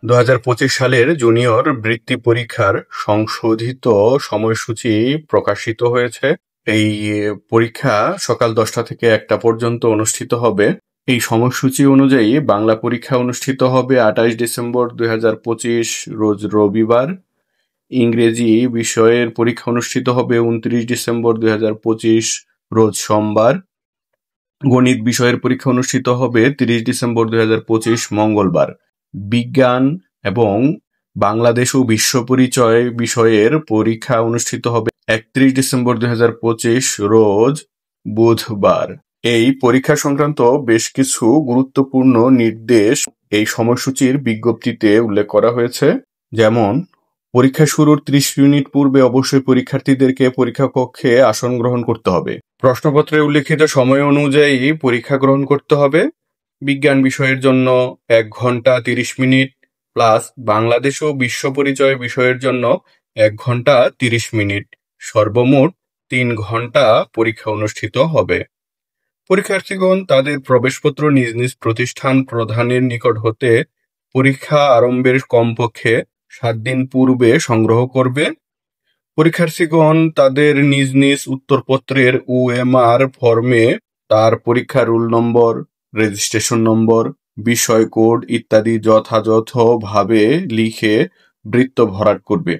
2025 সালের জুনিয়র বৃত্তি পরীক্ষার সংশোধিত সময়সূচি প্রকাশিত হয়েছে। এই পরীক্ষা সকাল 10টা থেকে 1টা পর্যন্ত অনুষ্ঠিত হবে। এই সময়সূচি অনুযায়ী বাংলা পরীক্ষা অনুষ্ঠিত হবে 28 ডিসেম্বর 2025 রোজ রবিবার। ইংরেজি বিষয়ের পরীক্ষা অনুষ্ঠিত হবে 29 ডিসেম্বর 2025 রোজ সোমবার। গণিত বিষয়ের পরীক্ষা অনুষ্ঠিত হবে 30 ডিসেম্বর 2025 মঙ্গলবার। বিজ্ঞান এবং বাংলাদেশ ও বিশ্ব পরিচয় বিষয়ের পরীক্ষা অনুষ্ঠিত হবে 31 ডিসেম্বর 2025 রোজ বুধবার। এই পরীক্ষা সংক্রান্ত বেশ কিছু গুরুত্বপূর্ণ নির্দেশ এই সময়সূচির বিজ্ঞপ্তিতে উল্লেখ করা হয়েছে। যেমন, পরীক্ষা শুরুর 30 মিনিট পূর্বে অবশ্যই পরীক্ষার্থীদেরকে পরীক্ষা কক্ষে আসন গ্রহণ করতে হবে। প্রশ্নপত্রে উল্লেখিত সময় অনুযায়ী পরীক্ষা গ্রহণ করতে হবে। বিজ্ঞান বিষয়ের জন্য 1 ঘন্টা 30 মিনিট প্লাস বাংলাদেশ ও বিশ্ব পরিচয় বিষয়ের জন্য 1 ঘন্টা 30 মিনিট, সর্বমোট 3 ঘন্টা পরীক্ষা অনুষ্ঠিত হবে। পরীক্ষার্থীগণ তাদের প্রবেশপত্র নিজ নিজ প্রতিষ্ঠান প্রধানের নিকট হতে পরীক্ষা আরম্ভের কমপক্ষে 7 দিন পূর্বে সংগ্রহ করবে। পরীক্ষার্থীগণ তাদের নিজ নিজ উত্তরপত্রের OMR ফর্মে তার পরীক্ষার রোল নম্বর, রেজিস্ট্রেশন নম্বর, বিষয় কোড ইত্যাদি যথাযথভাবে লিখে বৃত্ত ভরাট করবে।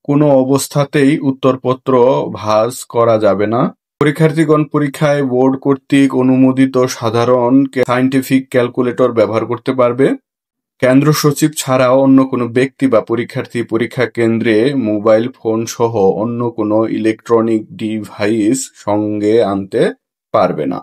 কোনো অবস্থাতেই উত্তরপত্র ভাঁজ করা যাবে না। পরীক্ষার্থীগণ পরীক্ষায় বোর্ড কর্তৃক অনুমোদিত সাধারণ সায়েন্টিফিক ক্যালকুলেটর ব্যবহার করতে পারবে। কেন্দ্র সচিব ছাড়াও অন্য কোনো ব্যক্তি বা পরীক্ষার্থী পরীক্ষা কেন্দ্রে মোবাইল ফোন সহ অন্য কোনো ইলেকট্রনিক ডিভাইস সঙ্গে আনতে পারবে না।